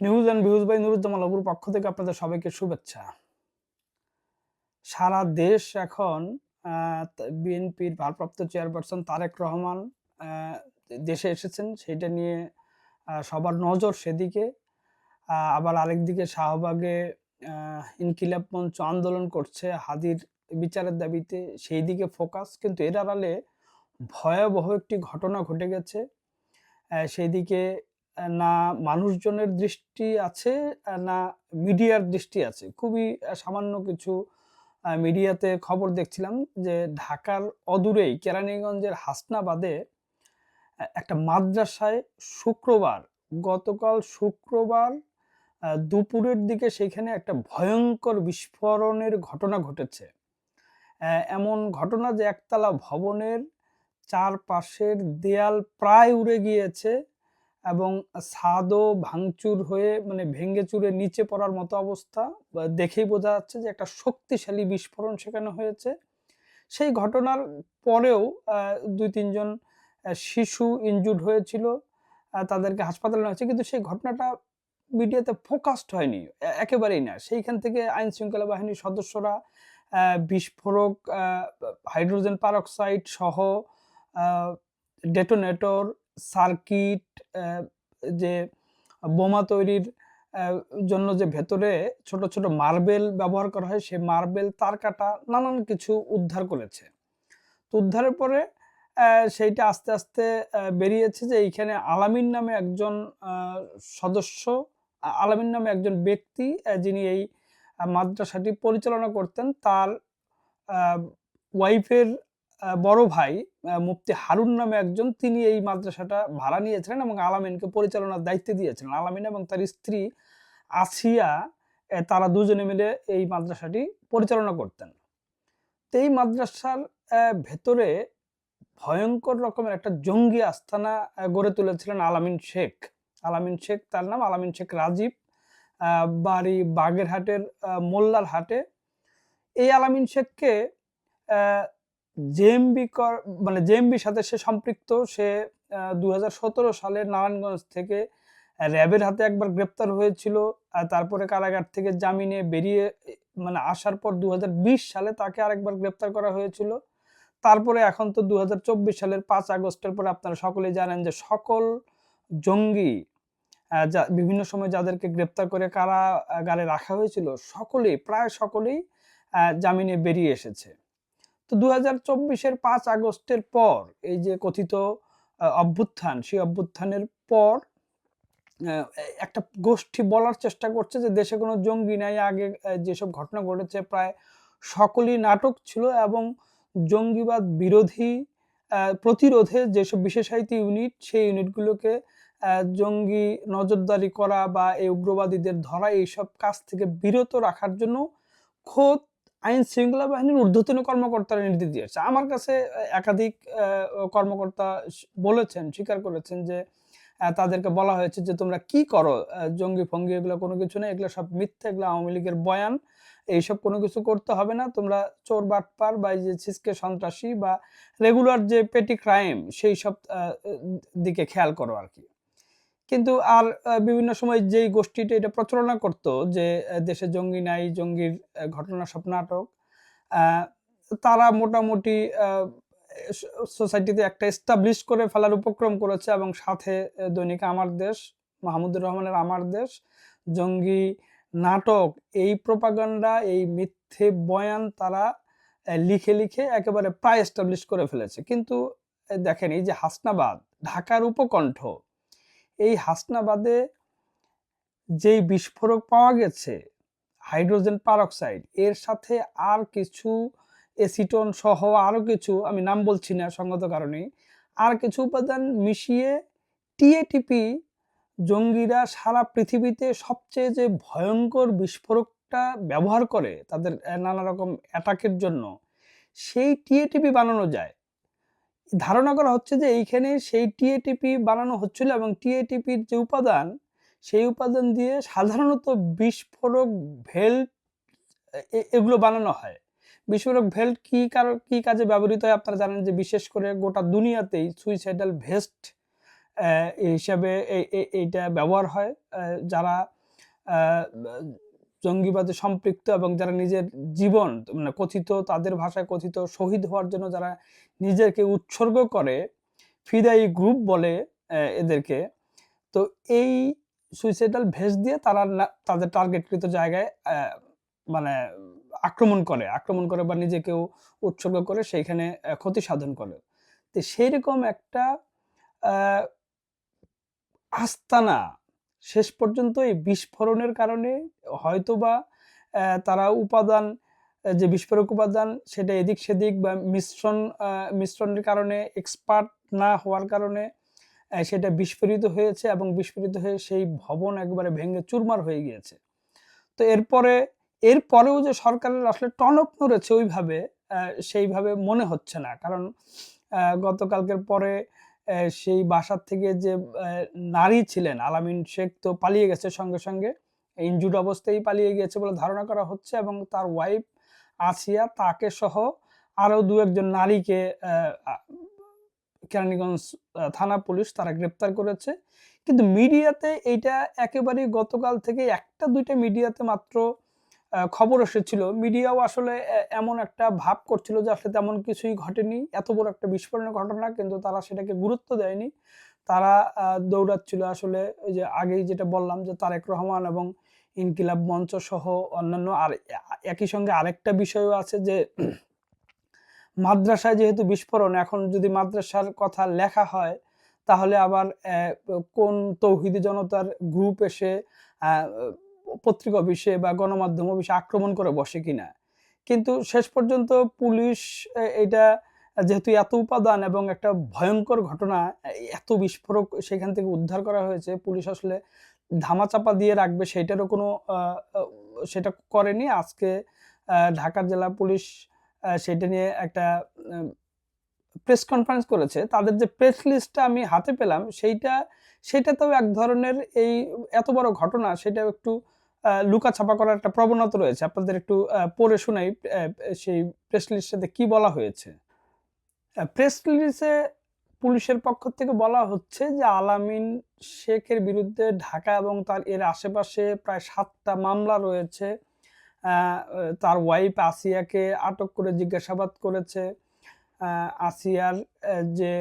News and views by Nuruzzaman বাবুর পক্ষ থেকে আপনাদের সবাইকে শুভেচ্ছা। সারা দেশ এখন বিএনপির ভারপ্রাপ্ত চেয়ারপারসন তারেক রহমান দেশে এসেছেন, সেইটা নিয়ে সবার নজর সেদিকে। আবার আরেকদিকে শাহবাগে ইনকিলাব মঞ্চ আন্দোলন করছে হাদির বিচারের দাবিতে, সেই দিকে ফোকাস। কিন্তু এর আড়ালে ভয়াবহ একটি ঘটনা ঘটে গেছে। সেদিকে না মানুষজনের দৃষ্টি আছে, না মিডিয়ার দৃষ্টি আছে। খুবই সামান্য কিছু মিডিয়াতে খবর দেখছিলাম যে ঢাকার অদূরেই কেরানীগঞ্জের হাসনাবাদে একটা মাদ্রাসায় গতকাল শুক্রবার দুপুরের দিকে সেখানে একটা ভয়ঙ্কর বিস্ফোরণের ঘটনা ঘটেছে। এমন ঘটনা যে একতলা ভবনের চারপাশের দেয়াল প্রায় উড়ে গিয়েছে এবং ছাদও ভাঙচুর হয়ে ভেঙে চুরে নিচে পড়ার মতো অবস্থা। দেখেই বোঝা যাচ্ছে যে একটা শক্তিশালী বিস্ফোরণ সেখানে হয়েছে। সেই ঘটনার পরেও ২-৩ জন শিশু ইনজুর্ড হয়েছিল, তাদেরকে হাসপাতালে নেওয়া হয়েছে, কিন্তু সেই ঘটনাটা মিডিয়াতে ফোকাসড হয়নি, একেবারেই না। সেইখান থেকে আইন শৃঙ্খলা বাহিনীর সদস্যরা বিস্ফোরক, হাইড্রোজেন পারক্সাইড সহ ডেটোনেটর, সার্কিট, যে বোমা তৈরির জন্য যে ভেতরে ছোট ছোট মার্বেল ব্যবহার করা হয়, সেই মার্বেল, তার কাটা, নানান কিছু উদ্ধার করেছে। তো উদ্ধারের পরে সেইটা আস্তে আস্তে বেরিয়েছে যে এইখানে আলামিন নামে একজন সদস্য, আলামিন নামে একজন ব্যক্তি, যিনি এই মাদ্রাসাটি পরিচালনা করতেন, তার ওয়াইফের বড় ভাই মুফতি হারুন নামে একজন, তিনি এই মাদ্রাসাটা ভাড়া নিয়েছিলেন এবং আলামিনকে পরিচালনার দায়িত্ব দিয়েছিলেন। আলামিন এবং তার স্ত্রী আসিয়া, তারা দুজনে মিলে এই মাদ্রাসাটি পরিচালনা করতেন। তো এই মাদ্রাসার ভেতরে ভয়ঙ্কর রকমের একটা জঙ্গি আস্তানা গড়ে তুলেছিলেন আলামিন শেখ। আলামিন শেখ, তার নাম আলামিন শেখ রাজীব, বাড়ি বাগেরহাটের মোল্লার হাটে। এই আলামিন শেখকে জেএমবির সাথে সে সম্পৃক্ত। সে ২০১৭ সালে নারায়ণগঞ্জ থেকে র্যাবের হাতে একবার গ্রেপ্তার হয়েছিল, তারপরে কারাগার থেকে জামিনে বেরিয়ে আসার পর ২০২০ সালে তাকে আরেকবার গ্রেপ্তার করা হয়েছিল। তারপরে এখন তো ২০২৪ সালের ৫ আগস্টের পরে আপনারা সকলেই জানেন যে সকল জঙ্গি বিভিন্ন সময় যাদেরকে গ্রেপ্তার করে কারাগারে রাখা হয়েছিল, প্রায় সকলেই জামিনে বেরিয়ে এসেছে। তো ২০২৪-এর ৫ আগস্টের পর এই যে কথিত অভ্যুত্থান, সেই অভ্যুত্থানের পর একটা গোষ্ঠী বলার চেষ্টা করছে যে দেশে কোনো জঙ্গি নাই। আগে যেসব ঘটনা ঘটেছে প্রায় সকলই নাটক ছিল এবং জঙ্গিবাদ বিরোধী প্রতিরোধে যেসব বিশেষায়িত ইউনিট, সেই ইউনিটগুলোকে জঙ্গি নজরদারি করা বা এই উগ্রবাদীদের ধরা, এইসব কাজ থেকে বিরত রাখার জন্য খোদ আইন শৃঙ্খলা বাহিনীর ঊর্ধ্বতন কর্মকর্তারা নির্দেশ দিয়েছে। আমার কাছে একাধিক কর্মকর্তা বলেছেন, স্বীকার করেছেন যে তাদেরকে বলা হয়েছে যে তোমরা কি করো, জঙ্গি ফঙ্গি এগুলো কোনো কিছু নেই, এগুলো সব মিথ্যা, এগুলো আওয়ামী লীগের বয়ান, এইসব কোনো কিছু করতে হবে না, তোমরা চোর বাটপার বা এই যে ছিচকে সন্ত্রাসী বা রেগুলার যে পেটি ক্রাইম, সেই সব দিকে খেয়াল করো আর কি। কিন্তু আর বিভিন্ন সময় যেই গোষ্ঠীটা এটা প্রচারণা করত যে দেশে জঙ্গি নাই, জঙ্গির ঘটনা সব নাটক, তারা মোটামুটি সোসাইটিতে একটা এস্টাবলিশ করে ফেলার উপক্রম করেছে এবং সাথে দৈনিক আমার দেশ, মাহমুদুর রহমানের আমার দেশ, জঙ্গি নাটক, এই প্রোপাগান্ডা, এই মিথ্যে বয়ান তারা লিখে লিখে একেবারে প্রায় এস্টাবলিশ করে ফেলেছে। কিন্তু দেখেন, এই যে হাসনাবাদ, ঢাকার উপকণ্ঠ, এই হাসনাবাদে যেই বিস্ফোরক পাওয়া গেছে হাইড্রোজেন পারক্সাইড, এর সাথে আর কিছু এসিটন সহ আরও কিছু, আমি নাম বলছি না সঙ্গত কারণে, আর কিছু উপাদান মিশিয়ে টিএটিপি জঙ্গিরা সারা পৃথিবীতে সবচেয়ে যে ভয়ঙ্কর বিস্ফোরকটা ব্যবহার করে তাদের নানা রকম অ্যাটাকের জন্য, সেই টিএটিপি বানানো যায়। ধারণা করা হচ্ছে যে এইখানে সেই টিএটিপি বানানো হচ্ছিল এবং টিএটিপির যে উপাদান, সেই উপাদান দিয়ে সাধারণত বিস্ফোরক ভেল্ট এগুলো বানানো হয়। বিস্ফোরক ভেল্ট কি কাজে ব্যবহৃত হয় আপনারা জানেন যে বিশেষ করে গোটা দুনিয়াতেই সুইসাইডাল ভেস্ট এই হিসাবে এইটা ব্যবহার হয়। যারা জঙ্গিবাদে সম্পৃক্ত এবং যারা নিজের জীবন মানে কথিত, তাদের ভাষায় কথিত শহীদ হওয়ার জন্য যারা নিজেকে উৎসর্গ করে, ফিদায়ী গ্রুপ বলে এদেরকে। তো এই সুইসাইডাল ভেস্ট দিয়ে তারা তাদের টার্গেটকৃত জায়গায় মানে আক্রমণ করে বা নিজেকেও উৎসর্গ করে সেইখানে ক্ষতি সাধন করে। তো সেইরকম একটা আস্তানা শেষ পর্যন্ত এই বিস্ফোরণের কারণে হয়তোবা তারা উপাদান, যে বিস্ফোরক উপাদান সেটা এদিক সেদিক বা মিশ্রণের কারণে, এক্সপার্ট না হওয়ার কারণে সেটা বিস্ফোরিত হয়েছে এবং বিস্ফোরিত হয়ে সেই ভবন একবারে ভেঙে চুরমার হয়ে গিয়েছে। তো এরপরেও যে সরকারের আসলে টনক নড়েছে ওইভাবে সেইভাবে মনে হচ্ছে না। কারণ গতকালকের পরে সেই বাসার থেকে যে নারী ছিলেন আলামিন শেখ তো পালিয়ে গেছে, সঙ্গে সঙ্গে ইনজুর্ড অবস্থায় পালিয়ে গিয়েছে বলে ধারণা করা হচ্ছে, এবং তার ওয়াইফ আসিয়া, তাকে সহ আরো দু একজন নারীকে কেরানীগঞ্জ থানা পুলিশ তারা গ্রেপ্তার করেছে। কিন্তু মিডিয়াতে এইটা একেবারেই গতকাল থেকে একটা দুইটা মিডিয়াতে মাত্র খবর এসেছিল। মিডিয়াও আসলে এমন একটা ভাব করছিল যে আসলে তেমন কিছুই ঘটেনি, এত বড় একটা বিস্ফোরণের ঘটনা, কিন্তু তারা সেটাকে গুরুত্ব দেয়নি। তারা দৌড়াচ্ছিল আসলে ওই যে আগেই যেটা বললাম যে তারেক রহমান এবং ইনকিলাব মঞ্চ সহ অন্যান্য। আর একই সঙ্গে আরেকটা বিষয়ও আছে যে মাদ্রাসায় যেহেতু বিস্ফোরণ, এখন যদি মাদ্রাসার কথা লেখা হয় তাহলে আবার কোন তৌহিদি জনতার গ্রুপ এসে পত্রিকা অফিসে বা গণমাধ্যম অফিসে আক্রমণ করে বসে কিনা। কিন্তু শেষ পর্যন্ত পুলিশ এটা যেহেতু এত উপাদান এবং একটা ভয়ঙ্কর ঘটনা, এত বিস্ফোরক সেখান থেকে উদ্ধার করা হয়েছে, পুলিশ আসলে ধামাচাপা দিয়ে রাখবে সেটারও কোনো সেটা করেনি। আজকে ঢাকার জেলা পুলিশ সেটা নিয়ে একটা প্রেস কনফারেন্স করেছে। তাদের যে প্রেস লিস্টটা আমি হাতে পেলাম সেইটাতেও এক ধরনের এই এত বড় ঘটনা সেটাও একটু লুকাছাপা করার একটা প্রবণতা রয়েছে। আপনাদের একটু পড়ে শোনাই সেই প্রেস লিস্টটাতে কি বলা হয়েছে। প্রেস রিলিজে পুলিশের পক্ষ থেকে বলা হচ্ছে যে আলামিন শেখের বিরুদ্ধে ঢাকা এবং তার এর আশেপাশে প্রায় 7টা মামলা রয়েছে। তার ওয়াইফ আসিয়াকে আটক করে জিজ্ঞাসাবাদ করেছে। আসিয়ার যে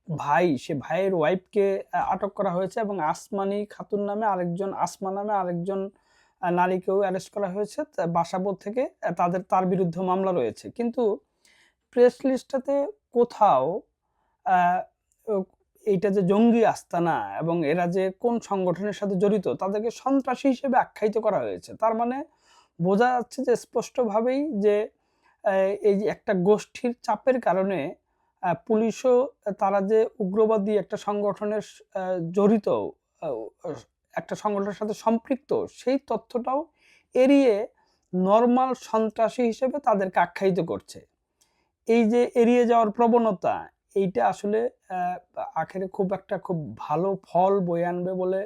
ভাই, সে ভাইয়ের ওয়াইফকে আটক করা হয়েছে, এবং আসমা নামে আরেকজন নারীকেও অ্যারেস্ট করা হয়েছে বাসাবোধ থেকে। তার বিরুদ্ধে মামলা রয়েছে। কিন্তু প্রেস লিস্টটাতে কোথাও এইটা যে জঙ্গি আস্তানা এবং এরা যে কোন সংগঠনের সাথে জড়িত তাদেরকে সন্ত্রাসী হিসেবে আখ্যায়িত করা হয়েছে। তার মানে বোঝা যাচ্ছে যে স্পষ্টভাবেই যে এই যে একটা গোষ্ঠীর চাপের কারণে পুলিশও তারা যে উগ্রবাদী একটা সংগঠনের জড়িত, একটা সংগঠনের সাথে সম্পৃক্ত, সেই তথ্যটাও এড়িয়ে নর্মাল সন্ত্রাসী হিসেবে তাদেরকে আখ্যায়িত করছে। এই যে এড়িয়ে যাওয়ার প্রবণতা, এইটা আসলে আখেরে খুব ভালো ফল বয়ে আনবে বলে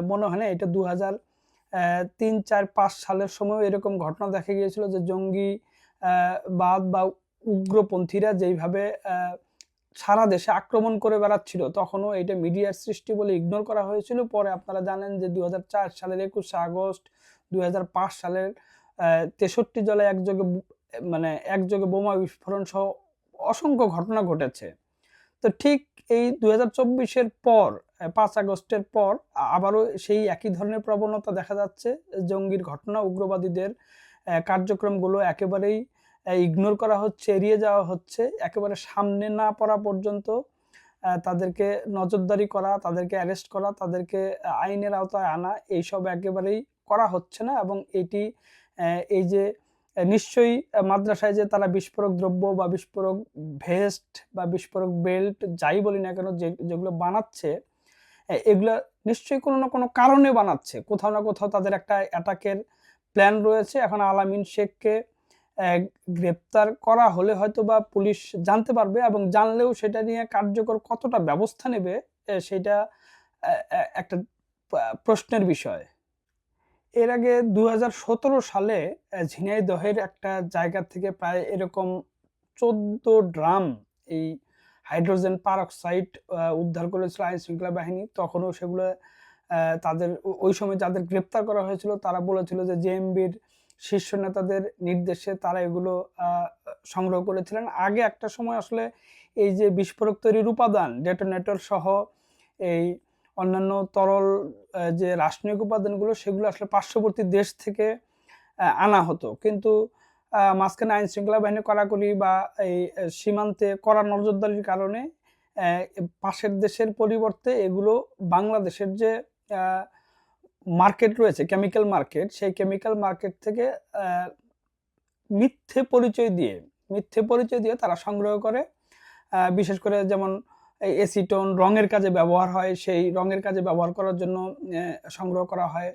মনে হয় না। এটা 2003-4-5 সালের সময় এরকম ঘটনা দেখা গিয়েছিল যে জঙ্গি বাদ বা উগ্রপন্থীরা যেইভাবে সারা দেশে আক্রমণ করে বেড়াচ্ছিল, তখনও এটা মিডিয়ার সৃষ্টি বলে ইগনোর করা হয়েছিল। পরে আপনারা জানেন যে 2004 সালের 21 আগস্ট, 2005 সালের 63 জেলায় একযোগে বোমা বিস্ফোরণ সহ অসংখ্য ঘটনা ঘটেছে। তো ঠিক এই 2024-এর পর 5 আগস্টের পর আবারও সেই একই ধরনের প্রবণতা দেখা যাচ্ছে। জঙ্গির ঘটনা, উগ্রবাদীদের কার্যক্রমগুলো একেবারেই ইগনোর করা হচ্ছে, এড়িয়ে যাওয়া হচ্ছে। একেবারে সামনে না পড়া পর্যন্ত তাদেরকে নজরদারি করা, তাদেরকে অ্যারেস্ট করা, তাদেরকে আইনের আওতায় আনা, এইসব একেবারেই করা হচ্ছে না। এবং এই যে নিশ্চয়ই মাদ্রাসায় যে তারা বিস্ফোরক দ্রব্য বা বিস্ফোরক ভেস্ট বা বিস্ফোরক বেল্ট যাই বলি না কেন, যেগুলো বানাচ্ছে, এগুলো নিশ্চয়ই কোনো না কোনো কারণে বানাচ্ছে। কোথাও না কোথাও তাদের একটা অ্যাটাকের প্ল্যান রয়েছে। এখন আলামিন শেখকে গ্রেপ্তার করা হলে হয়তো বা পুলিশ জানতে পারবে, এবং জানলেও সেটা নিয়ে কার্যকর কতটা ব্যবস্থা নেবে সেটা একটা প্রশ্নের বিষয়। এর আগে 2017 সালে ঝিনাইদহের একটা জায়গা থেকে প্রায় এরকম 14 ড্রাম এই হাইড্রোজেন পারঅক্সাইড উদ্ধার করেছিল আইন শৃঙ্খলা বাহিনী। তখনও সেগুলো তাদের ওই সময় যাদের গ্রেপ্তার করা হয়েছিল তারা বলেছিল যে জেএমবির শীর্ষ নেতাদের নির্দেশে তারা এগুলো সংগ্রহ করেছিলেন। আগে একটা সময় আসলে এই যে বিস্ফোরক তৈরির উপাদান ডেটোনেটর সহ এই অন্যান্য তরল যে রাসায়নিক উপাদানগুলো সেগুলো আসলে পার্শ্ববর্তী দেশ থেকে আনা হতো, কিন্তু মাঝখানে আইন শৃঙ্খলা বাহিনী কড়াকড়ি বা এই সীমান্তে কড়া নজরদারির কারণে পাশের দেশের পরিবর্তে এগুলো বাংলাদেশের যে মার্কেট রয়েছে কেমিক্যাল মার্কেট, সেই কেমিক্যাল মার্কেট থেকে মিথ্যে পরিচয় দিয়ে তারা সংগ্রহ করে। বিশেষ করে যেমন এসিটোন রঙের কাজে ব্যবহার হয়, সেই রঙের কাজে ব্যবহার করার জন্য সংগ্রহ করা হয়।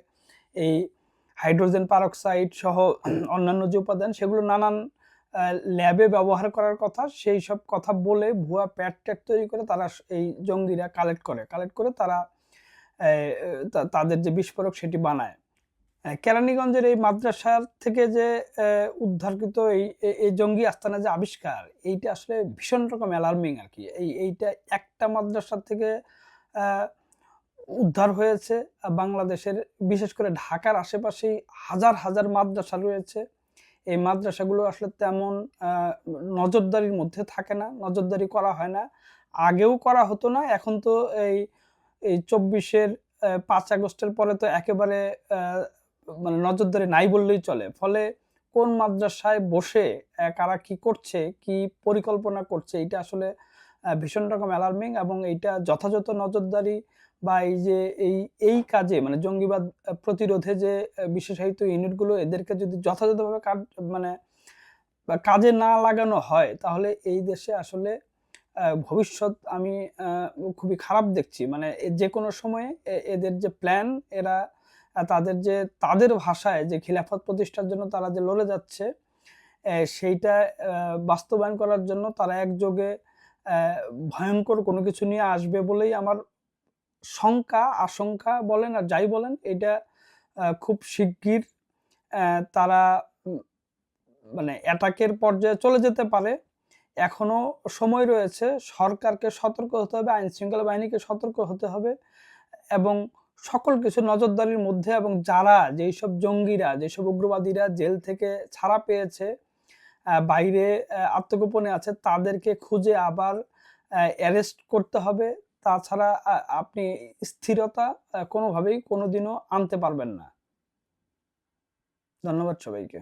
এই হাইড্রোজেন পারঅক্সাইড সহ অন্যান্য যে উপাদান সেগুলো নানান ল্যাবে ব্যবহার করার কথা, সেই সব কথা বলে ভুয়া প্যাড তৈরি করে তারা এই জঙ্গিরা কালেক্ট করে তারা তাদের যে বিস্ফোরক সেটি বানায়। কেরানীগঞ্জের এই মাদ্রাসার থেকে যে উদ্ধারকৃত এই জঙ্গি আস্তানা যে আবিষ্কার, এইটা আসলে ভীষণ রকম অ্যালার্মিং আর কি। এইটা একটা মাদ্রাসার থেকে উদ্ধার হয়েছে। বাংলাদেশের বিশেষ করে ঢাকার আশেপাশেই হাজার হাজার মাদ্রাসা রয়েছে। এই মাদ্রাসাগুলো আসলে তেমন নজরদারির মধ্যে থাকে না, নজরদারি করা হয় না, আগেও করা হতো না। এখন তো এই 24-এর 5 আগস্টের পরে তো একেবারে মানে নজরদারি নাই বললেই চলে। ফলে কোন মাদ্রাসায় বসে কারা কি করছে, কি পরিকল্পনা করছে, এটা আসলে ভীষণ রকম অ্যালার্মিং। এবং এইটা যথাযথ নজরদারি বা এই যে এই কাজে মানে জঙ্গিবাদ প্রতিরোধে যে বিশেষায়িত ইউনিটগুলো এদেরকে যদি যথাযথভাবে মানে কাজে না লাগানো হয়, তাহলে এই দেশে আসলে ভবিষ্যৎ আমি খুবই খারাপ দেখছি। মানে যে কোনো সময়ে এদের যে প্ল্যান, এরা তাদের ভাষায় যে খিলাফত প্রতিষ্ঠার জন্য তারা যে লড়ে যাচ্ছে, সেইটা বাস্তবায়ন করার জন্য তারা একযোগে ভয়ঙ্কর কোনো কিছু নিয়ে আসবে বলেই আমার আশঙ্কা বলেন আর যাই বলেন, এটা খুব শিগগির তারা মানে অ্যাটাকের পর্যায়ে চলে যেতে পারে। এখনো সময় রয়েছে, সরকারকে সতর্ক হতে হবে, আইন শৃঙ্খলা বাহিনীকে সতর্ক হতে হবে এবং সকল কিছু নজরদারির মধ্যে। এবং যারা যেসব জঙ্গিরা, যেসব উগ্রবাদীরা জেল থেকে ছাড়া পেয়েছে, বাইরে আত্মগোপনে আছে, তাদেরকে খুঁজে আবার অ্যারেস্ট করতে হবে। তাছাড়া আপনি স্থিরতা কোনোভাবেই কোনোদিনও আনতে পারবেন না। ধন্যবাদ সবাইকে।